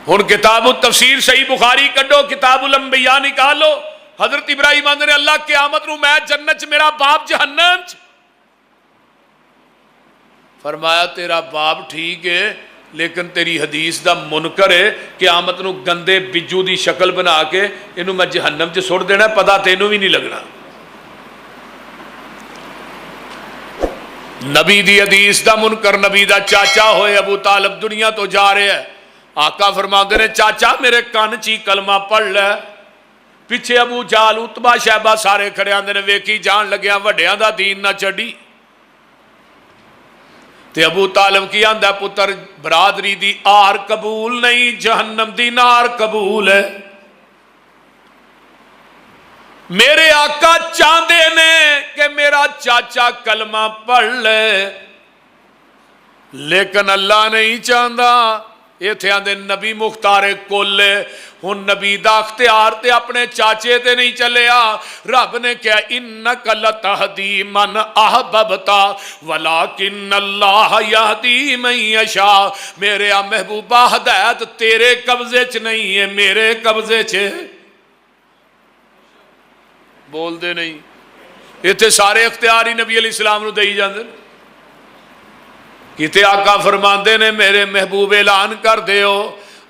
ہن کتاب التفسیر صحیح بخاری کڈو، کتاب الانبیاء نکالو، حضرت ابراہیم آندے نے اللہ قیامت نو میں جنت چ میرا باپ جہنم چ. فرمایا تیرا باپ ٹھیک ہے لیکن تیری حدیث دا منکر ہے، قیامت نو گندے بجو دی شکل بنا کے انہوں میں جہنم چ سٹ دینا، پتہ تینوں بھی نہیں لگنا. نبی دی حدیث دا منکر، نبی دا چاچا ہوئے ابو طالب دنیا تو جا رہے ہیں. آقا فرماتے نے چاچا میرے کان چی کلمہ پڑھ لے. پیچھے ابو جال اتبا شہبہ سارے کھڑے آندے نے ویکھی جان لگیا وڈیاں دا دین نہ چڈی. تے ابو طالب کی آندا پتر برادری دی آر قبول نہیں، جہنم دی نار قبول ہے. میرے آقا چاہتے نے کہ میرا چاچا کلمہ پڑھ لے لیکن اللہ نہیں چاہتا. یہ تھے آندے نبی مختار کل ہن نبی دا اختیار تے اپنے چاچے تے نہیں چلیا. رب نے کہا انک لتہدی من احببتا ولکن اللہ یہدی من یشاء. میرے محبوبہ ہدایت تیرے قبضے چ نہیں ہے، میرے قبضے چ. بول دے نہیں، اتنے سارے اختیار ہی نبی علیہ السلام نو دئی جاندے. کتے آقا فرماندے نے میرے محبوب اعلان کر دیو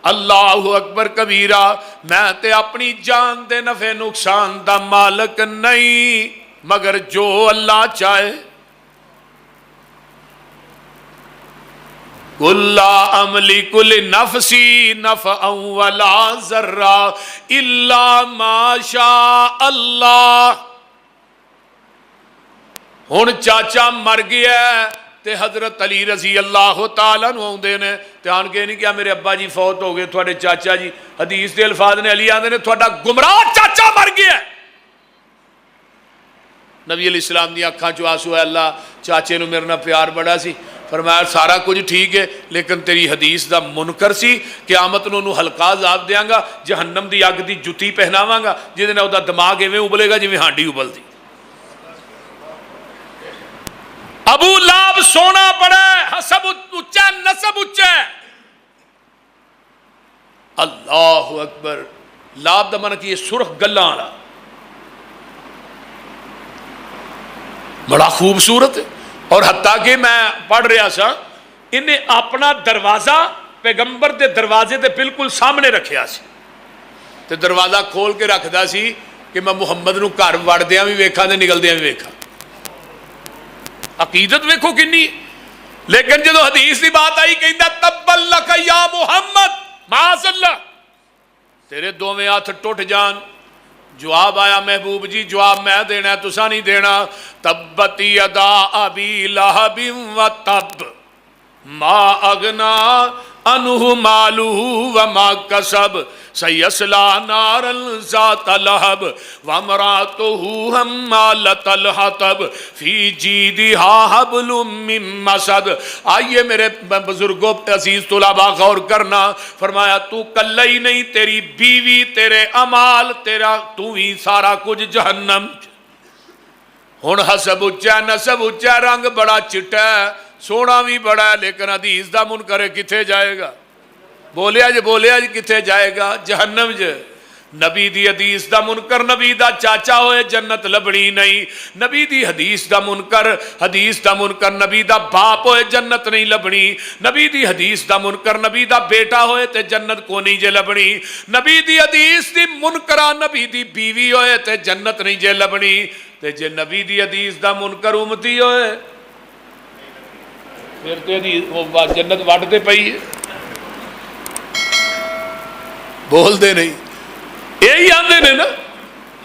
اللہ اکبر کبیرہ، میں تے اپنی جان دے نفع نقصان دا مالک نہیں مگر جو اللہ چاہے. قل لا املک لنفسی نفعا ولا ضرا الا ما شاء اللہ. ہن چاچا مر گیا تے حضرت علی رضی اللہ تعالیٰ عنہ ہوندے نے تے آن کے نہیں کیا میرے ابا جی فوت ہو گئے تھوڑے چاچا جی. حدیث دے الفاظ نے علی آندے نے تھوڑا گمراہ چاچا مر گیا. نبی علیہ السلام دی اکھاں چوں آنسو ہے اللہ چاچے نو میرے نال پیار بڑا سی. فرمایا سارا کچھ ٹھیک ہے لیکن تیری حدیث دا منکر سی، قیامت نو نو حلقہ عذاب دیاں گا، جہنم دی اگ دی جُتی پہناواں گا جہدے نال دا دماغ ایویں ابلے گا جویں ہانڈی ابلدی. ابو لہب سونا پڑا ہے، حسب اچا نسب اچا ہے. اللہ اکبر. لہب دا من کی سرخ گلاں والا بڑا خوبصورت ہے. اور حتیٰ کہ میں پڑھ رہا سا انہیں اپنا دروازہ پیغمبر دے دروازے دے بالکل سامنے رکھیا سی تے دروازہ کھول کے رکھدا سی کہ میں محمد نو گھر وڑدیاں بھی ویکھاں تے نکلدیاں بھی ویکھاں. عقیدت ویکھو کنی. لیکن جدو حدیث دی بات آئی کہندا تبا لک یا محمد معاذ اللہ، تیرے دوویں ہاتھ ٹوٹ جان. جواب آیا محبوب جی جواب میں دینا ہے تسا نہیں دینا. تبت یدا ابی لہب و تب ما اغنا عنہ مالہ وما کسب سیصلی نارا ذات لہب وامرأتہ حمالۃ الحطب فی جیدہا حبل من مسد. آئیے میرے بزرگوں عزیز طلباء غور کرنا. فرمایا تو کلہ ہی نہیں، تیری بیوی، تیرے عمال، تیرا تو ہی سارا کچھ جہنم. ہن حسب اچا نسب اچا، رنگ بڑا چٹا ہے، سونا بھی بڑا ہے لیکن حدیث دا منکر کتھے جائے گا؟ بولیا جی کتھے جائے گا؟ جہنم جے. نبی دی حدیث دا منکر نبی دا چاچا ہوئے جنت لبنی نہیں. نبی دی حدیث دا منکر نبی دا باپ ہوئے جنت نہیں لبنی. نبی دی حدیث دا منکر نبی دا بیٹا ہوئے تے جنت کو نہیں جے لبنی. نبی دی حدیث دی منکرہ نبی دی بیوی ہوئے تے جنت نہیں جے لبنی. تے جے نبی دی حدیث دا منکر امتی ہوئے پھر تے جنت وڈ تے پئی ہے. بول دے نہیں، یہی آندے نے نا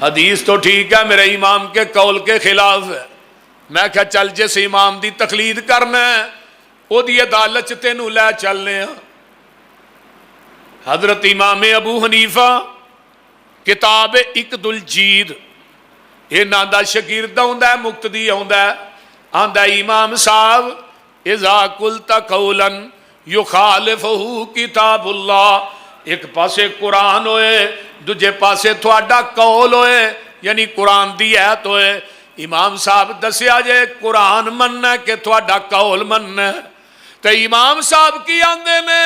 حدیث تو ٹھیک ہے میرے امام کے قول کے خلاف ہے. میں کہا چل جس امام دی تقلید کرنا ہے او دی عدالت تینوں لے چلنے ہاں. حضرت امام ابو حنیفہ کتاب اقد الجید یہ ناندہ شگیردہ ہوندہ ہے مقتدی ہوندہ ہے. آندہ امام صاحب اذا قلت قولا یخالفہ کتاب اللہ، ایک پاسے قرآن ہوئے دوجے پاسے تھوڑا قول ہوئے یعنی قرآن دی آیت ہوئے. امام صاحب دسیا جے قرآن مننا ہے کہ تھوڑا قول مننا ہے. تو امام صاحب کی آندے نے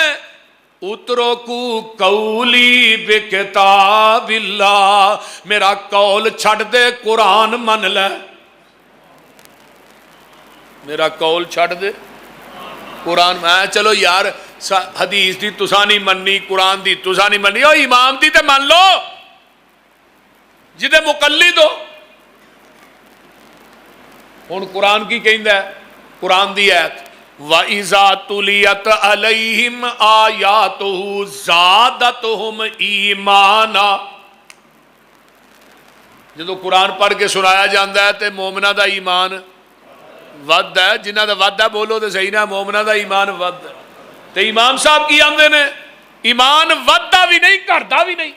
اترکو قولی بکتاب اللہ، میرا قول چھڑ دے قرآن من لے، میرا قول چھڑ دے قرآن میں چلو یار حدیث دی تساں نہیں مننی، قرآن دی تساں نہیں مننی، او امام دی تے من لو جدے مقلد ہو۔ ہن قرآن کی کہندا ہے، قرآن دی آیت وَإِذَا تُلِيَتْ عَلَيْهِمْ آيَاتُهُ زَادَتْهُمْ ایمانا، جدو قرآن پڑھ کے سنایا جاندہ ہے تے مومنہ دا ایمان ود ہے، جنہ دا ود ہے بولو تے صحیح نہ، مومنہ دا ایمان ود ہے۔ تے امام صاحب کی آندے نے ایمان ودہ بھی نہیں کردا بھی نہیں،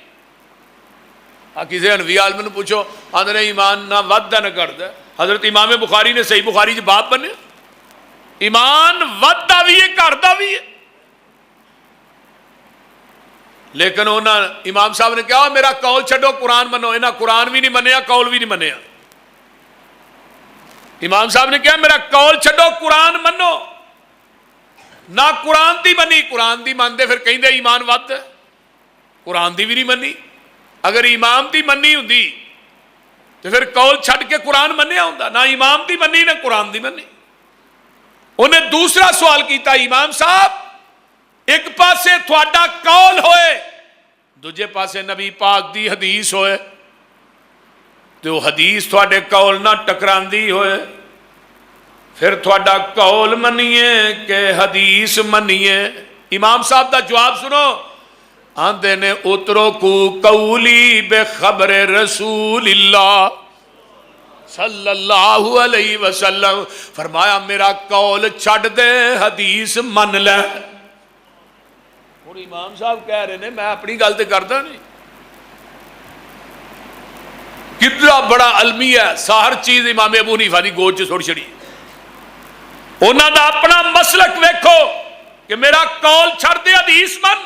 کسی حنفی عالم نے پوچھو آندے نے ایمان نہ ودہ نہ کردا ہے۔ حضرت امام بخاری نے صحیح بخاری جو باب بنے ایمان ودہ بھی ہے کردا بھی ہے، لیکن انہاں امام صاحب نے کہا میرا قول چھڈو قرآن منو، انہاں قرآن بھی نہیں منیا قول بھی نہیں منیا۔ امام صاحب نے کہا میرا قول چھڈو قرآن منو، نہ قرآن دی منی، قرآن دی مان دے پھر کہیں دے ایمان ود ہے، قرآن دی بھی نہیں منی۔ اگر امام دی منی ہوندی تو پھر قول چھڈ کے قرآن منیا ہوندا، نہ امام دی منی نہ قرآن دی منی۔ انہیں دوسرا سوال کیتا امام صاحب ایک پاسے تھوڑا قول ہوئے، دوجے پاسے نبی پاک دی حدیث ہوئے، تو حدیث تھوڑے قول نہ ٹکراندی ہوئے، پھر تھوڑا قول منیے کہ حدیث منیے۔ امام صاحب دا جواب سنو، آندے نے اترکو قولی بخبر رسول اللہ صلی اللہ علیہ وسلم، فرمایا میرا قول چھڑ دے حدیث من لے۔ اور امام صاحب کہہ رہے ہیں میں اپنی گل تے کردا نہیں، کتنا بڑا علمی ہے، سار چیز امام ابو حنیفہ دی گود چ سٹ چھڑی، انہاں دا اپنا مسلک ویکھو کہ میرا قول چھڑ دے حدیث من۔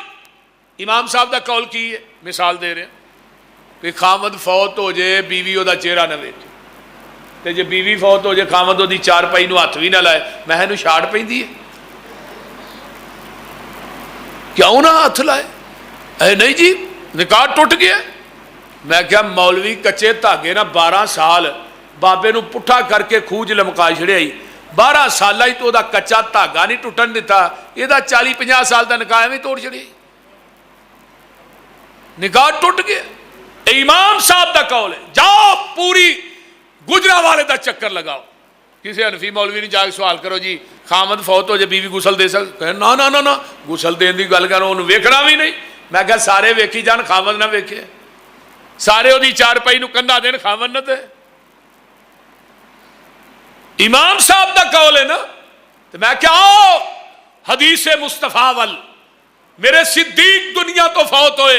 امام صاحب دا قول کی ہے، مثال دے رہے ہیں کہ خامد فوت ہو جائے بیوی او دا چہرہ نہ ویکھے، تے جے بیوی فوت ہو جائے خامد او دی چارپائی نو ہاتھ بھی نہ لائے، میں نو چھاڑ پیندی ہے، کیوں نہ ہاتھ لائے؟ اے نہیں جی نکاح ٹوٹ گیا۔ میں کیا مولوی کچے دھاگے نہ 12 سال بابے نو پٹھا کر کے کھوج لمکا چھڑیا ہی، 12 سالہ ہی تو دا کچا دھاگا نہیں ٹوٹن دیتا، یہ دا 40-50 سال دا نکاح میں توڑ چھڑیا ہی، نکاح ٹوٹ گیا۔ امام صاحب دا قول ہے، جاؤ پوری گجرا والے دا چکر لگاؤ، کسی حنفی مولوی نے جا کے سوال کرو جی خامد فوت ہو جائے بیوی غسل دے سکتے، کہے نا نا نا نا غسل دین دی گل کرو، انہوں ویکھنا بھی نہیں۔ میں کہا سارے ویکھی جان خامد نہ ویکھے، سارے وہ دی چار پائی نو کندھا دین خامد نہ دے۔ امام صاحب دا قول ہے نا، تو میں کیا آؤ حدیث مصطفیٰ وال، میرے صدیق دنیا تو فوت ہوئے،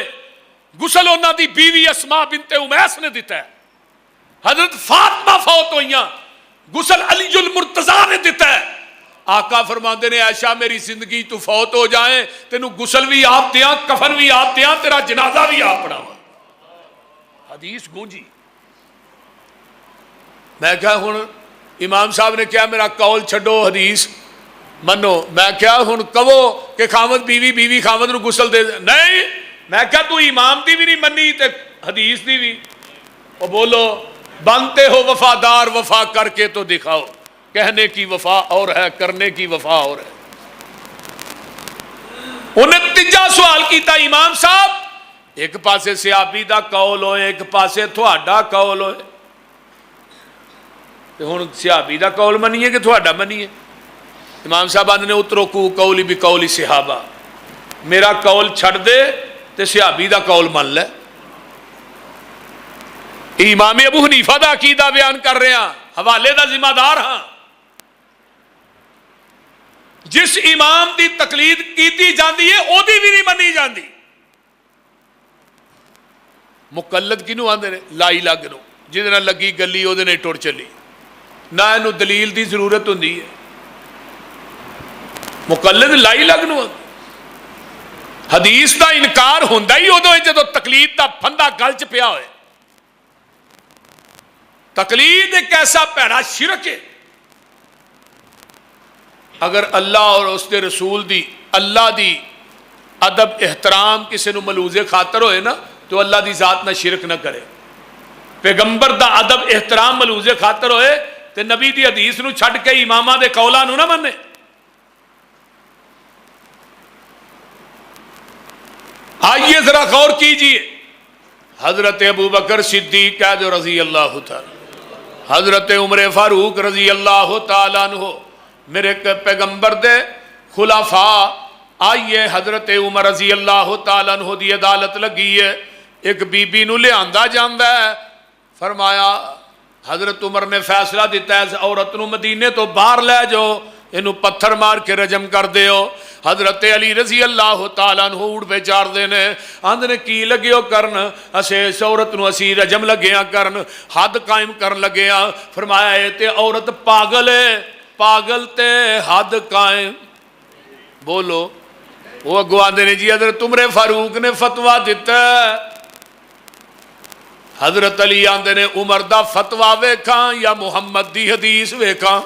غسل انہاں دی بیوی اسماء بنت امیس نے دیتا ہے، حضرت فاطمہ فوت ہوئیاں غسل علی المرتضیٰ نے دیتا ہے۔ آقا فرماندے نے عائشہ میری زندگی تو فوت ہو جائیں تینوں غسل بھی آپ دیاں، کفن بھی آپ دیاں، تیرا جنازہ بھی آپ پڑھاواں۔ حدیث گونجی۔ میں کہا ہن امام صاحب نے کیا میرا قول چھڈو حدیث منو، میں کیا ہن کہو کہ خامد بیوی بیوی خامد نو غسل دے، نہیں میں کہا تو امام دی بھی نہیں منی تے حدیث دی بھی، اور بولو بنتے ہو وفادار وفا کر کے تو دکھاؤ، کہنے کی وفا اور ہے کرنے کی وفا اور ہے۔ انہیں تیجا سوال کیتا امام صاحب ایک پاسے صحابی دا قول ہوئے ایک پاسے تھوڑا قول ہوئے، ہن صحابی دا قول منیے کہ تھوڑا منیے؟ امام صاحب نے اترکو قولی بقولی صحابہ، میرا قول چھڑ دے تے صحابی دا قول من لے۔ امام ابو حنیفہ دا عقیدہ بیان کر رہے ہیں، حوالے دا ذمہ دار ہاں، جس امام دی تقلید کیتی جاندی ہے او دی بھی نہیں منی جاندی۔ مقلد کینو آندے نے؟ لائی لگ نو، جہدے نال لگی گلی او دے نہیں ٹر چلی، نہ اینو دلیل دی ضرورت ہوندی ہے، مقلد لائی لگ نو آندے۔ حدیث دا انکار ہوندا ہی ادو ہے جدو تقلید دا پھندا گل چ پیا ہوئے۔ تقلید ایک ایسا پیڑا شرک ہے، اگر اللہ اور اس کے رسول دی اللہ دی ادب احترام کسی نو ملوزے خاطر ہوئے نا تو اللہ دی ذات نہ شرک نہ کرے. پیغمبر دا ادب احترام ملوزے خاطر ہوئے تے نبی دی حدیث نو چھڈ کے اماماں دے قولاں نو نہ منے. آئیے ذرا غور کیجئے. حضرت ابو بکر صدیق رضی اللہ تعالی، حضرت عمر فاروق رضی اللہ تعالیٰ عنہ، میرے پیغمبر دے خلفاء. آئیے حضرت عمر رضی اللہ تعالیٰ عنہ دی عدالت لگی ہے. ایک بی بی نو لے آندہ جاندہ ہے. فرمایا حضرت عمر نے فیصلہ دیتا ہے اس عورت نو مدینے تو باہر لے جاؤ، انہوں پتھر مار کے رجم کر دیو. حضرت علی رضی اللہ تعالیٰ عنہ اوڑ پہ چار دینے آندھنے کی لگیو کرن اسے اس عورت نو اسی رجم لگیاں کرن، حد قائم کرن لگیاں. فرمایا اے تے عورت پاگل ہے، پاگل تے حد قائم. بولو وہ اگو آندھے نے جی حضرت عمر فاروق نے فتوہ دیتا ہے. حضرت علی آندھے نے عمر دا فتوہ ویکھاں یا محمد دی حدیث ویکھاں.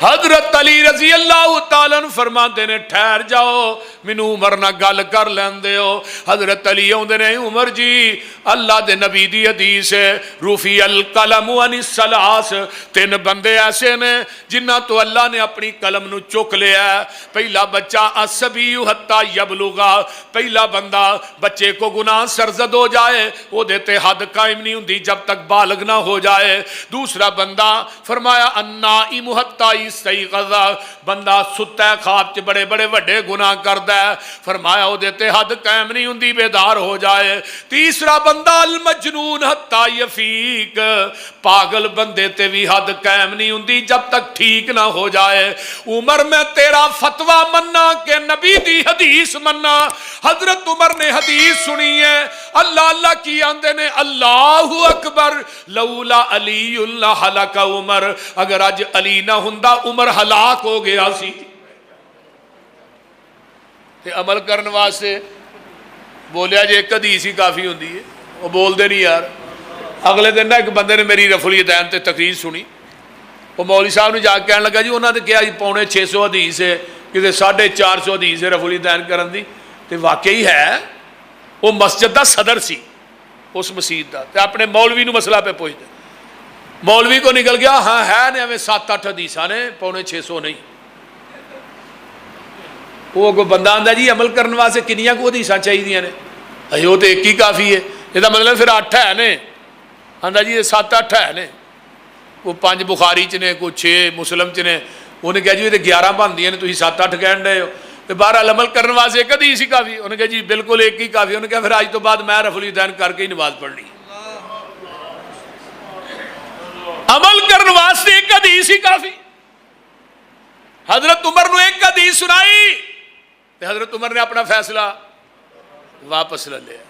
حضرت علی رضی اللہ تعالیٰ عنہ فرماتے نے ٹھہر جاؤ مینوں عمر نہ گل کر لیندے ہو. حضرت علی آندے نے عمر جی اللہ دے نبی دی حدیث ہے رفع القلم عن الثلاث، تین بندے ایسے نے جنہ تو اللہ نے اپنی قلم نو چک لیا ہے. پہلا بچہ الصبی حتی یبلغا، پہلا بندہ بچے کو گناہ سرزد ہو جائے وہ دیتے حد قائم نہیں ہوندی جب تک بالغ نہ ہو جائے. دوسرا بندہ فرمایا النائم حتی استیقظ، بندہ ستا ہے خواب چ بڑے بڑے وڈے گناہ کردا ہے، فرمایا وہ دیتے حد قائم نہیں ہوندی بیدار ہو جائے. تیسرا بندہ المجنون حتی یفیق، پاگل بندے تے بھی حد قائم نہیں ہوندی جب تک ٹھیک نہ ہو جائے. عمر میں تیرا فتوہ مننا کہ نبی دی حدیث مننا؟ حضرت عمر نے حدیث سنی ہے اللہ اللہ کی آندے نے اللہ اکبر لولا علی اللہ ہلاک عمر، اگر اج علی نہ ہوندا عمر ہلاک ہو گیا سی. تے عمل کرن واسطے بولیا جے ایک حدیث ہی کافی ہوندی ہے. وہ بول دے نہیں یار. اگلے دن نا ایک بندے نے میری رفع الیدین تے تقریر سنی. وہ مولوی صاحب نے جا کے کہنے لگا جی انہوں نے کیا جی 650 حدیث ہے کسی 450 حدیث ہے رفع الیدین کرن دی. تے واقعی ہے وہ مسجد دا صدر سی اس مسجد دا، تے اپنے مولوی نو مسئلہ پہ پوچھتے. مولوی کو نکل گیا ہاں ہے نے ہمیں 7-8 حدیثاں نے 650 نہیں. وہ کو بندہ آندا جی عمل کرنے واسطے کنیاں کو حدیثاں چاہیے نے؟ وہ تو ایک ہی کافی ہے. یہ مطلب پھر 8 ہے نے. آندا جی 7-8 ہے نے، وہ 5 بخاری چ نے، کوئی 6 مسلم چ نے. انہیں کہا جی یہ 11 بندیاں نے تسی 7-8 کہن رہے ہو. تو بہرحال عمل کرنے واسطے ایک حدیث ہی کافی. انہیں کہا جی بالکل ایک ہی کافی. انہیں کہا پھر آج تو بعد میں رفع الیدین کر کے ہی نماز پڑھنی. عمل کرنے واسطے ایک حدیث ہی کافی. حضرت عمر نے ایک حدیث سنائی تو حضرت عمر نے اپنا فیصلہ واپس لے لیا.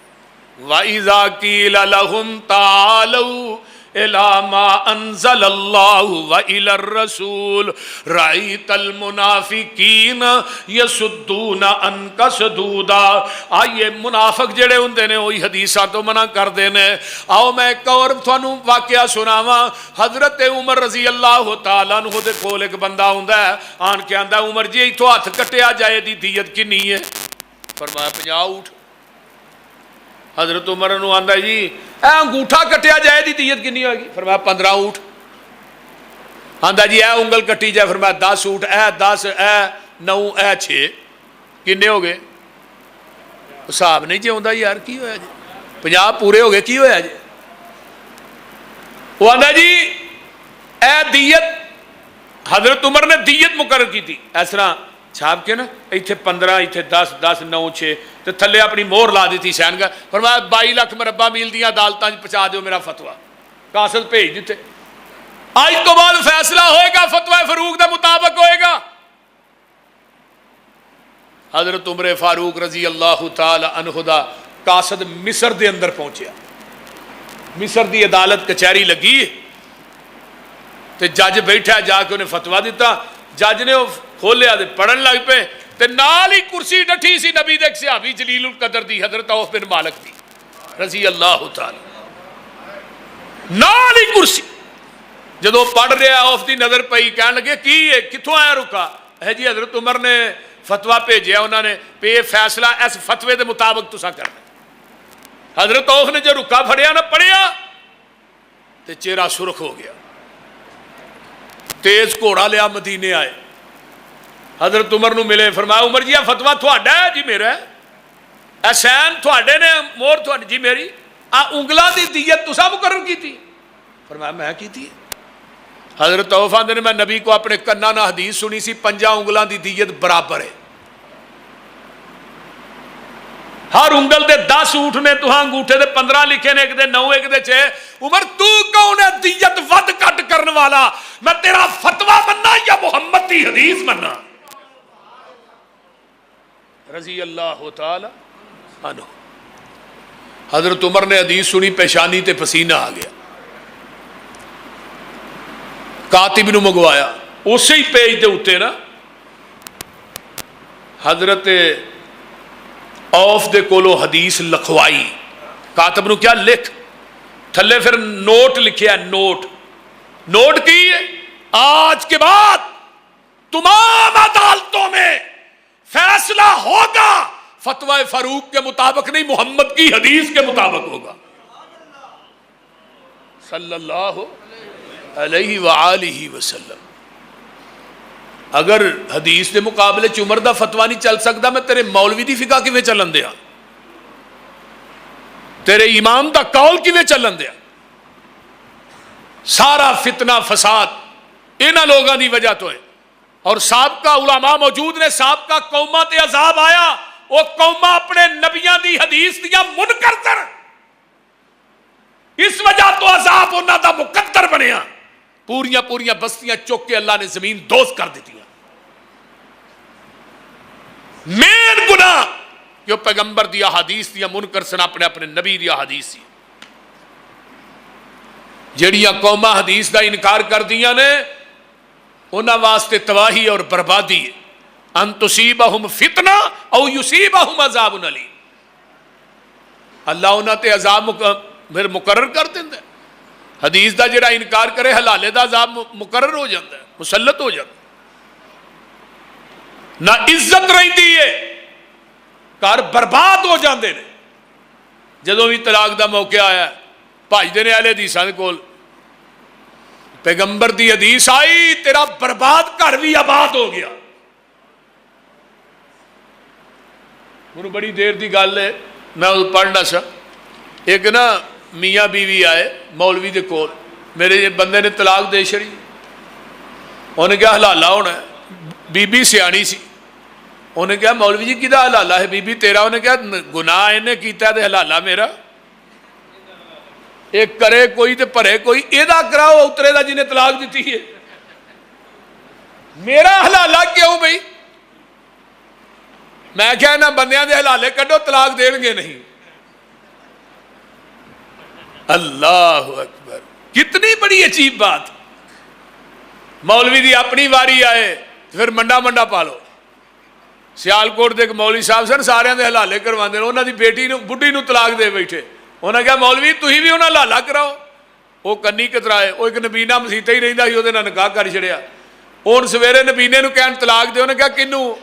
وَإِذَا قِيلَ لَهُمْ تَعَالَوْا إِلَىٰ مَا أَنزَلَ اللَّهُ وَإِلَى الرَّسُولِ رَأَيْتَ الْمُنَافِقِينَ يَصُدُّونَ عَنْكَ صُدُودًا. آئیے منافق جڑے ہوندے نے وہی حدیثاں تو منع کردے نے. آؤ میں ایک اور تھانوں واقعہ سناواں. حضرت عمر رضی اللہ تعالیٰ عنہ دے کول ایک بندہ ہوندا ہے آن کے آندا عمر جی ایتھوں ہاتھ کٹیا جائے دی دیت کنی ہے؟ فرمایا 50 اونٹ. حضرت عمر نو آندا جی اے انگوٹھا کٹیا جائے دی دیت کنی ہوگی؟ فرمایا 15 اونٹ. آندا جی اے انگل کٹی جائے؟ فرمایا 10 اونٹ. اے 10 اے 9 اے 6 کنے ہو گئے؟ حساب نہیں جی ہوندا یار کی ہویا جی 50 پورے ہو گئے کی ہویا جی؟ وہ آندا جی اے دیت حضرت عمر نے دیت مقرر کی تھی اس طرح چھاپ کے نا ایتھے 15 ایتھے 10 10 9 6 تے تھلے اپنی مہر لا دی تھی سین کا. فرمایا 22 لاکھ مربع میل دیاں عدالتاں پہنچا دیو میرا فتویٰ. قاصد بھیج دیتے. آج تو بعد فیصلہ ہوئے گا فتویٰ فاروق دے مطابق ہوئے گا. حضرت عمر فاروق رضی اللہ تعالی عنہ دا قاصد مصر دے اندر پہنچیا. مصر دی عدالت کچہری لگی تے جج بیٹھا جا کے انہیں فتویٰ دیتا. جج نے کھولیا تے پڑھن لگ پے تے نال ہی کرسی ڈٹھی سی نبی دے صحابی جلیل القدر دی حضرت عوف بن مالک دی رضی اللہ تعالی. نال ہی کرسی جدو پڑھ رہا عوف دی نظر پئی کہنے لگے کی ہے کتھوں آیا رکا؟ ہے جی حضرت عمر نے فتوا بھیجیا انہوں نے پہ فیصلہ اس فتوے دے مطابق تسا کرنا. حضرت عوف نے جو رکا پھڑیا نہ پڑھیا تے چہرہ سرخ ہو گیا. تیز گھوڑا لیا مدینے آئے, حضرت عمر نو ملے, فرمایا عمر جی فتوا تھوڑا ہے؟ جی میرا ہے. احسین تھوڑے نے مور تھوڑی؟ جی میری. انگلاں دی دیت تسا مقرر کی تھی؟ فرمایا میں کی تھی. حضرت عوف آندے نے میں نبی کو اپنے کنا نہ حدیث سنی سی 5 انگلاں دی دیت برابر ہے. ہر انگل دے 10 اونٹ نے, تو انگوٹھے دے 15 لکھے نے, ایک دے 9 ایک دے 6. عمر تو کون ہے دیت ود کٹ کرن والا؟ میں تیرا فتوا مننا یا محمد دی حدیث مننا؟ رضی اللہ تعالی عنہ. حضرت عمر نے حدیث سنی, پیشانی تے پسینہ آ گیا. کاتب نو منگوایا, اسی ہی پیج دے اتے نا حضرت عوف دے کولو حدیث لکھوائی. کاتب نو کیا لکھ, تھلے پھر نوٹ لکھیا. نوٹ کی آج کے بعد تمام عدالتوں میں فیصلہ ہوگا فتوی فاروق کے مطابق نہیں, محمد کی حدیث کے مطابق ہوگا صلی اللہ علیہ وآلہ وسلم. اگر حدیث دے مقابلے عمر دا فتویٰ نہیں چل سکتا, میں تیرے مولوی دی فقہ کیویں چلن دیا؟ تیرے امام دا قول کیویں چلن دیا؟ سارا فتنہ فساد انہاں لوگاں دی وجہ تو ہے. اور سابقہ علماء موجود نے, سابقہ قوماں تے عذاب آیا, وہ قوماں اپنے نبیاں دی حدیث دیا منکر سن, اس وجہ تو عذاب انہاں دا مقدر بنیا. پوریاں بستیاں چوک کے اللہ نے زمین دوز کر دیتی. مین گناہ جو پیغمبر دیا حدیث دیا منکر سن, اپنے اپنے نبی دیا حدیث دیا. جڑیاں قوماں حدیث دا انکار کر دیا نے انہاں واسطے تباہی اور بربادی ہے. ان تصیبہم فتنہ او یصیبہم عذاب علیم. اللہ انہاں تے عذاب پھر مقرر کر دیندا ہے. حدیث دا جڑا انکار کرے حلالے دا عذاب مقرر ہو جاتا ہے, مسلط ہو جاتا ہے. نہ عزت رہندی ہے, گھر برباد ہو جاندے نے. جدوں بھی طلاق دا موقع آیا بھجدے نے اہل حدیثاں دے کول, پیغمبر دی حدیث آئی تیرا برباد گھر بھی آباد ہو گیا. منو بڑی دیر دی گل ہے, میں پڑھنا سا. ایک نا میاں بیوی آئے مولوی دے کول, میرے بندے نے طلاق دے چھڑی. انہیں کیا حلالہ ہونا ہے, بی بی سیانی سی. انہیں کیا مولوی جی کدھا حلالہ ہے, بی بی تیرا. انہیں کیا گناہ انہیں کیتا ہے تے حلالہ میرا. ایک کرے کوئی تے پرے کوئی, ایدہ کراؤ اترے دا جنہیں طلاق دیتی ہے. میرا حلالہ کیوں بھئی؟ میں کیا نا بندیاں دے حلالے کڈو, طلاق دین گے نہیں. اللہ اکبر, کتنی بڑی عجیب بات. مولوی دی اپنی واری آئے پھر منڈا منڈا پالو. سیالکوٹ دے مولوی صاحب سن, سارے دے حلالے کرواندے نے. انہاں دی بیٹی نو بڈھی نو طلاق دے بیٹھے. انہاں کہا مولوی تسی بھی انہاں حلالہ کراؤ. وہ کنی کترائے, وہ ایک نبینہ مسیطہ ہی رہندا سی, وہ نکاح کر چھڑیا. ہن سویرے نبینے نو کہن طلاق دے. انہاں کہا کنوں؟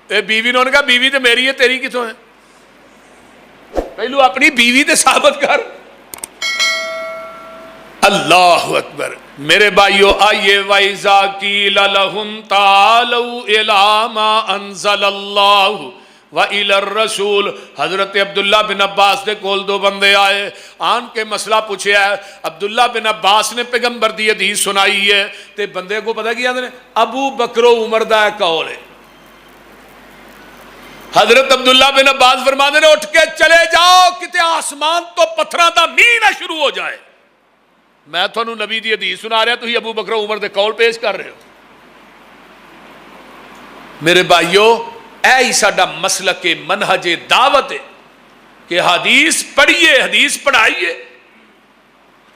اے بیوی نو. انہاں کہا بیوی تے میری ہے, تیری کتھوں ہے؟ پہلو اپنی بیوی تے ثابت کر. اللہ اکبر. میرے بھائیو آئیے, وَإِذَا قِيلَ لَهُمْ تَعَالَوْا إِلَىٰ مَا أَنزَلَ اللَّهُ وَإِلَى الرَّسُولِ. حضرت عبداللہ بن عباس دے کول دو بندے آئے, آن کے مسئلہ پوچھے ہے. عبداللہ بن عباس نے پیغمبر دی حدیث سنائی ہے, تے بندے کو پتہ کیا نے ابو بکر و عمر دا قول ہے. حضرت عبداللہ بن عباس فرماتے نے اٹھ کے چلے جاؤ, کتے آسمان تو پتھراں دا مینہ نہ شروع ہو جائے. میں تھانوں نبی دی حدیث سنا رہا, تسی ابو بکر و عمر دے قول پیش کر رہے ہو. میرے بھائیو اے ہی ساڈا مسلک منہج دعوت ہے کہ حدیث پڑھیے, حدیث پڑھائیے.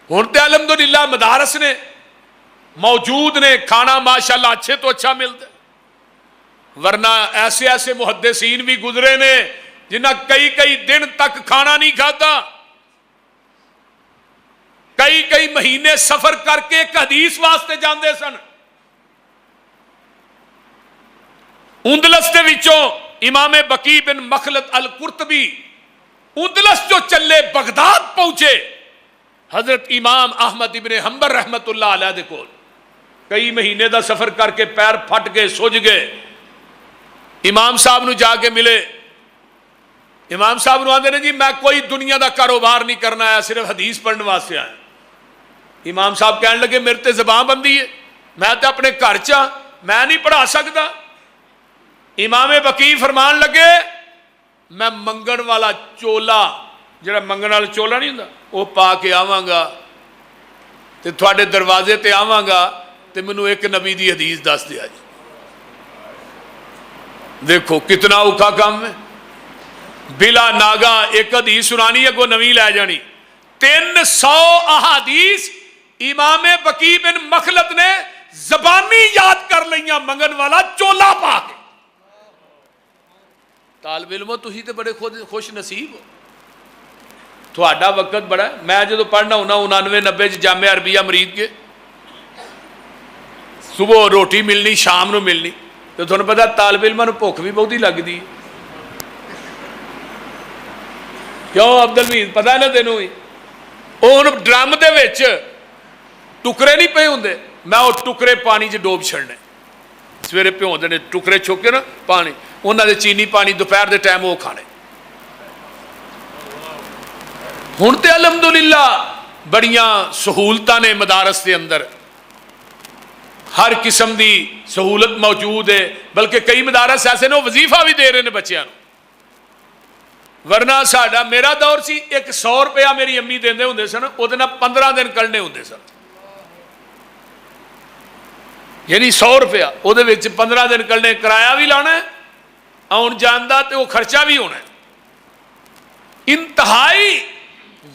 ہن تے الحمدللہ مدارس نے موجود نے, کھانا ماشاءاللہ اچھے تو اچھا ملتا ہے. ورنہ ایسے ایسے محدثین بھی گزرے نے جنہ کئی دن تک کھانا نہیں کھاتا, کئی مہینے سفر کر کے ایک حدیث واسطے جاندے سن. اندلس دے وچوں امام بقی بن مخلد القرطبی اندلس جو چلے بغداد پہنچے حضرت امام احمد ابن حنبل رحمت اللہ علیہ دے کول کئی مہینے دا سفر کر کے پیر پھٹ گئے سج گئے امام صاحب نو جا کے ملے امام صاحب نو آندے نے جی میں کوئی دنیا دا کاروبار نہیں کرنا آیا صرف حدیث پڑھنے واسطے آیا امام صاحب کہنے لگے میرے تے زبان بندی ہے میں تے اپنے گھر چاں میں نہیں پڑھا سکتا امام بقی فرمان لگے میں منگن والا چولا جڑا منگن والا چولا نہیں ہوندا وہ پا کے آواں گا تے تھوڑے دروازے تے آواں گا تے مینوں ایک نبی دی حدیث دس دیا جی دیکھو کتنا اوکھا کام ہے بلا ناگا ایک حدیث سنانی ہے کو نوی لے جانی 300 احادیث امام بقی بن مخلد نے زبانی یاد کر لیاں منگن والا چولا پا کے طالب علموں تسی تے بڑے خوش نصیب ہو تھوڑا وقت بڑا ہے میں جدو پڑھنا ہونا 99-90 جامعہ عربیہ مرید کے صبح روٹی ملنی شام نو ملنی تو تھوڑا پتا طالب علموں بھوک بھی بہت ہی لگ دی کیوں عبدالمید پتا ہے نا تینوں ہی وہ ڈرم دے وچ ٹکرے نہیں پے ہوندے میں وہ ٹکرے پانی چ ڈوب چھڑنے سویرے پیو دینے ٹکرے چھوکے نا پانی انہاں دے چینی پانی دوپہر دے ٹائم وہ کھانے ہن تے الحمدللہ بڑیاں سہولتاں نے مدارس دے اندر ہر قسم دی سہولت موجود ہے بلکہ کئی مدارس ایسے نے وہ وظیفہ بھی دے رہے ہیں بچیاں ورنہ ساڈا میرا دور سی ایک 100 روپیہ میری امی دیندے ہوندے سن او دے نال 15 دن کڈنے ہوندے سن یعنی 100 روپیہ او دے وچ 15 دن کڈنے کرایہ بھی لانا ہے آن جان دا تے وہ خرچہ بھی ہونا ہے انتہائی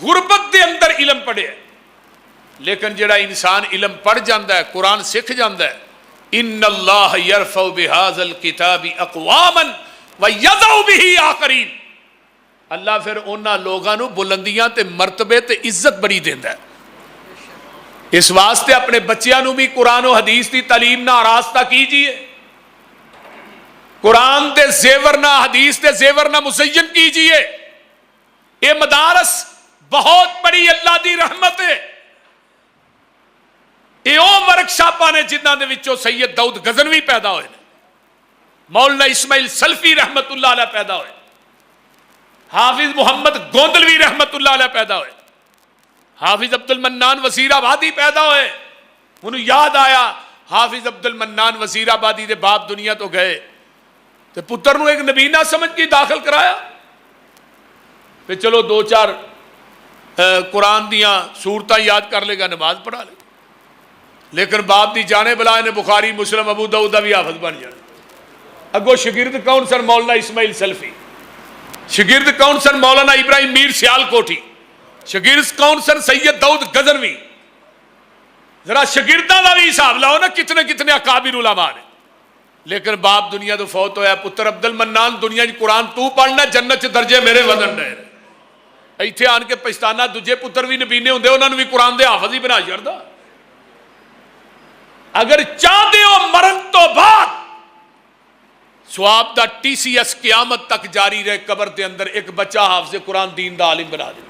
غربت دے اندر علم پڑھے ہے لیکن جڑا انسان علم پڑھ جاندہ ہے قرآن سکھ جاندہ ہے ان اللہ یرفع بہذا الکتاب اقواما ویضع بہ آخرین اللہ پھر انہاں لوگاں نو بلندیاں تے مرتبے تے عزت بڑی دیندہ ہے اس واسطے اپنے بچیاں نو بھی قرآن و حدیث دی تعلیم نہ آراستہ کیجئے قرآن دے زیور نہ حدیث دے زیور نہ مزین کیجئے یہ مدارس بہت بڑی اللہ دی رحمت ہے یہ او ورکشاپاں نے جنہاں دے وچوں سید داؤد غزنوی پیدا ہوئے مولانا اسماعیل سلفی رحمت اللہ علیہ پیدا ہوئے حافظ محمد گوندلوی رحمت اللہ علیہ پیدا ہوئے حافظ عبد المنان وزیر آبادی پیدا ہوئے انہوں یاد آیا حافظ عبد المنان وزیر آبادی دے باپ دنیا تو گئے تو پتر نو ایک نبینہ سمجھ کے داخل کرایا پھر چلو 2-4 قرآن دیاں سورتاں یاد کر لے گا نماز پڑھا لے لیکن باپ دی جانے بلائے نے بخاری مسلم ابو داؤد بھی حافظ بن جانے اگو شگرد کون سن مولانا اسماعیل سلفی شگرد کون سن مولانا ابراہیم میر سیال کوٹھی شگرد کون سن سید داؤد غزنوی ذرا شگرداں دا بھی حساب لاؤ نا کتنے کتنے اکابر علماء نے لیکن باپ دنیا تو فوت ہویا پتر عبد المنان دنیا کی قرآن تو پڑھنا جنت چ درجے میرے ودن رہے ایتھے آن کے پچھتانا دجے پتر بھی نبینے ہوندے انہاں نوں بھی قرآن دے حافظ ہی بنا چھڑدا اگر چاہتے ہو مرن تو بعد سواب دا ٹی سی ایس قیامت تک جاری رہے قبر دے اندر ایک بچہ حافظ قرآن دین دا عالم بنا دے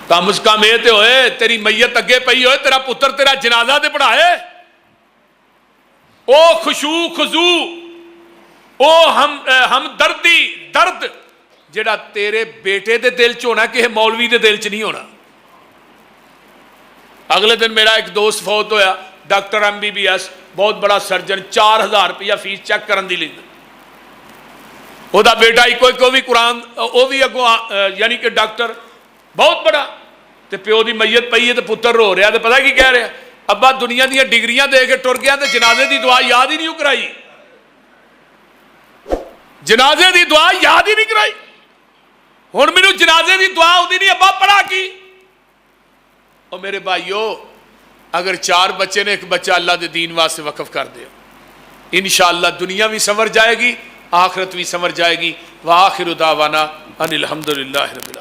کم از کم تے ہوئے تیری میت اگے پئی ہوئے تیرا پتر تیرا جنازہ دے پڑھائے او خشوع خضوع او ہمدردی درد جڑا تیرے بیٹے دے دل چ ہونا کہ مولوی دے دل چ نہیں ہونا اگلے دن میرا ایک دوست فوت ہویا doctor M B B S بہت بڑا سرجن 4000 روپیہ فیس چیک کرن دی لیندے او دا بیٹا ایک بھی قرآن او بھی اگو یعنی کہ ڈاکٹر بہت بڑا تے پیو دی میت پئی ہے تے پتر رو رہا تے پتہ کی کہہ رہا ابا دنیا دیاں ڈگریاں دے کے ٹر گیا تے جنازے دی دعا یاد ہی نہیں کرائی جنازے دی دعا یاد ہی نہیں کرائی ہن مینوں جنازے دی دعا ہوندی نہیں ابا پڑھا کی اور میرے بھائیو اگر 4 بچے نے ایک بچہ اللہ دے دین واسطے وقف کر دے انشاءاللہ دنیا بھی سنور جائے گی آخرت بھی سنور جائے گی وآخر دعوانا ان الحمدللہ رب العالمین.